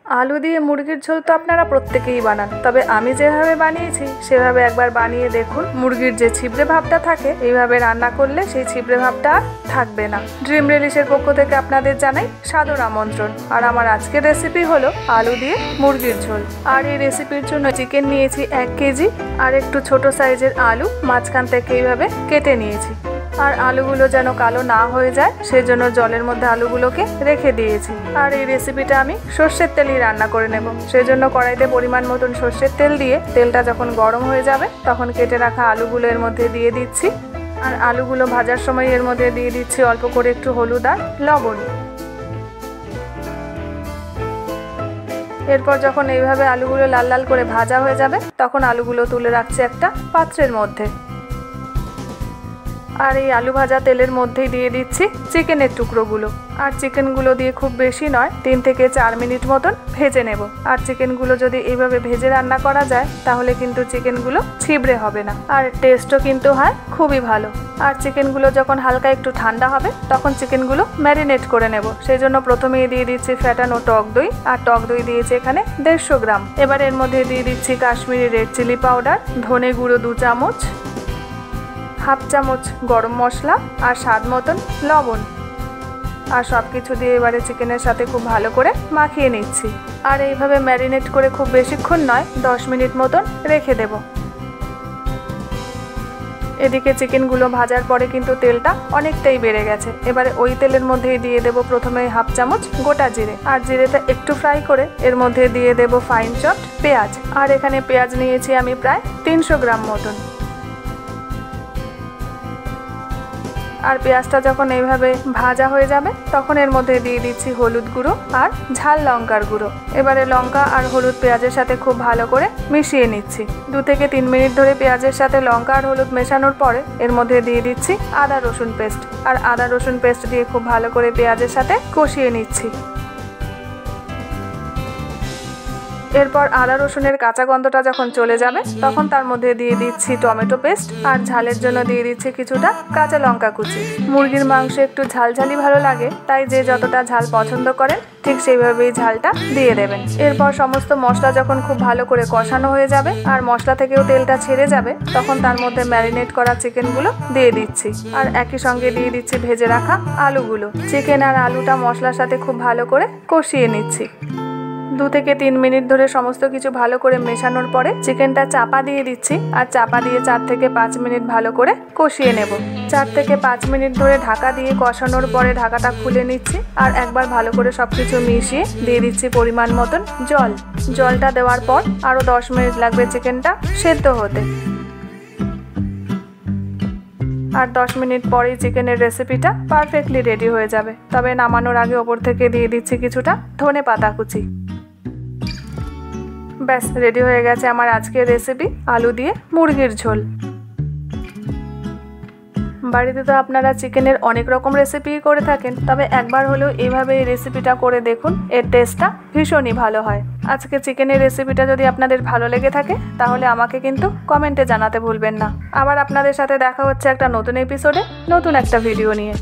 आलू दिए मुरगिर झोल तो आपनारा प्रत्येकेई बानान, तबे आमी जेभाबे बानिয়েছি সেভাবে একবার বানিয়ে দেখুন। মুরগির যে ছিবড়ে ভাবটা থাকে এইভাবে রান্না করলে সেই ছিবড়ে ভাবটা আর থাকবে না। ড্রিম রিলিশের পক্ষ থেকে আপনাদের জানাই সাদর আমন্ত্রণ। আর আমার আজকের রেসিপি হলো আলু দিয়ে মুরগির ঝোল। আর এই রেসিপির জন্য চিকেন নিয়েছি 1 কেজি আর একটু ছোট সাইজের আলু মাঝখান থেকে এইভাবে কেটে নিয়েছি। আর আলুগুলো যেন কালো না হয়ে যায় সেজন্য জলের মধ্যে আলুগুলোকে রেখে দিয়েছি। আর এই রেসিপিটা আমি সরষের তেলেই রান্না করে নেব, সেজন্য কড়াইতে পরিমাণ মতন সরষের তেল দিয়ে তেলটা যখন গরম হয়ে যাবে তখন কেটে রাখা আলুগুলো এর মধ্যে দিয়ে দিচ্ছি। আর আলুগুলো ভাজার সময় এর মধ্যে দিয়ে দিচ্ছি অল্প করে একটু হলুদ আর লবণ। এরপর যখন এইভাবে আলুগুলো লাল লাল করে ভাজা হয়ে যাবে তখন আলুগুলো তুলে রাখছি একটা পাত্রের মধ্যে। আর এই আলু ভাজা তেলের মধ্যেই দিয়ে দিচ্ছি চিকেনের টুকরোগুলো। আর চিকেনগুলো দিয়ে খুব বেশি নয় 3 থেকে 4 মিনিট মতন ভেজে নেব। আর চিকেনগুলো যদি এইভাবে ভেজে রান্না করা যায় তাহলে কিন্তু চিকেনগুলো ছিবড়ে হবে না, আর টেস্টও কিন্তু হয় খুবই ভালো। আর চিকেনগুলো যখন হালকা একটু ঠান্ডা হবে তখন চিকেনগুলো ম্যারিনেট করে নেব। সেই জন্য প্রথমেই দিয়ে দিচ্ছি ফ্যাটানো টক দই, আর টক দই দিয়েছি এখানে 150 গ্রাম। এবার এর মধ্যে দিয়ে দিচ্ছি কাশ্মীরি রেড চিলি পাউডার, ধনে গুঁড়ো 2 চামচ, হাফ চামচ গরম মশলা আর স্বাদ মতন লবণ। আর সব কিছু দিয়ে এবারে চিকেনের সাথে খুব ভালো করে মাখিয়ে নিচ্ছি। আর এইভাবে ম্যারিনেট করে খুব বেশিক্ষণ নয় 10 মিনিট মতন রেখে দেব। এদিকে চিকেনগুলো ভাজার পরে কিন্তু তেলটা অনেকটাই বেড়ে গেছে। এবারে ওই তেলের মধ্যেই দিয়ে দেব প্রথমে হাফ চামচ গোটা জিরে। আর জিরেটা একটু ফ্রাই করে এর মধ্যে দিয়ে দেব ফাইন চপড পেঁয়াজ। আর এখানে পেঁয়াজ নিয়েছি আমি প্রায় 300 গ্রাম মতন। আর পেঁয়াজটা যখন এইভাবে ভাজা হয়ে যাবে তখন এর মধ্যে দিয়ে দিচ্ছি হলুদ গুঁড়ো আর ঝাল লঙ্কার গুঁড়ো। এবারে লঙ্কা আর হলুদ পেঁয়াজের সাথে খুব ভালো করে মিশিয়ে নিচ্ছি। 2 থেকে 3 মিনিট ধরে পেঁয়াজের সাথে লঙ্কা আর হলুদ মেশানোর পরে এর মধ্যে দিয়ে দিচ্ছি আদা রসুন পেস্ট। আর আদা রসুন পেস্ট দিয়ে খুব ভালো করে পেঁয়াজের সাথে কষিয়ে নিচ্ছি। এরপর আদা রসুনের কাঁচা গন্ধটা যখন চলে যাবে তখন তার মধ্যে দিয়ে দিচ্ছি টমেটো পেস্ট, আর ঝালের জন্য দিয়ে দিচ্ছি কিছুটা কাঁচা লঙ্কা কুচি। মুরগির মাংস একটু ঝালঝালি ভালো লাগে, তাই যে যতটা ঝাল পছন্দ করেন ঠিক সেইভাবেই ঝালটা দিয়ে দেবেন। এরপর সমস্ত মশলা যখন খুব ভালো করে কষানো হয়ে যাবে আর মশলা থেকেও তেলটা ছেড়ে যাবে তখন তার মধ্যে ম্যারিনেট করা চিকেনগুলো দিয়ে দিচ্ছি। আর একই সঙ্গে দিয়ে দিচ্ছি ভেজে রাখা আলুগুলো। চিকেন আর আলুটা মশলার সাথে খুব ভালো করে কষিয়ে নিচ্ছি। 2 থেকে 3 মিনিট ধরে সমস্ত কিছু ভালো করে মেশানোর পরে চিকেনটা চাপা দিয়ে দিচ্ছি। আর চাপা দিয়ে 4 থেকে 5 মিনিট ভালো করে কষিয়ে নেব। 4 থেকে 5 মিনিট ধরে ঢাকা দিয়ে কষানোর পরে ঢাকাটা খুলে নিচ্ছি। আর একবার ভালো করে সবকিছু মিশিয়ে দিয়ে দিচ্ছি পরিমাণ মতন জল। জলটা দেওয়ার পর আরও 10 মিনিট লাগবে চিকেনটা সেদ্ধ হতে। আর 10 মিনিট পরেই চিকেনের রেসিপিটা পারফেক্টলি রেডি হয়ে যাবে। তবে নামানোর আগে ওপর থেকে দিয়ে দিচ্ছি কিছুটা ধনে পাতা কুচি। ব্যাস রেডি হয়ে গেছে আমার আজকের রেসিপি আলু দিয়ে মুরগির ঝোল। বাড়িতে তো আপনারা চিকেনের অনেক রকম রেসিপি করে থাকেন, তবে একবার হলেও এইভাবে এই রেসিপিটা করে দেখুন, এর টেস্টটা ভীষণই ভালো হয়। আজকে চিকেনের রেসিপিটা যদি আপনাদের ভালো লেগে থাকে তাহলে আমাকে কিন্তু কমেন্টে জানাতে ভুলবেন না। আবার আপনাদের সাথে দেখা হচ্ছে একটা নতুন এপিসোডে নতুন একটা ভিডিও নিয়ে।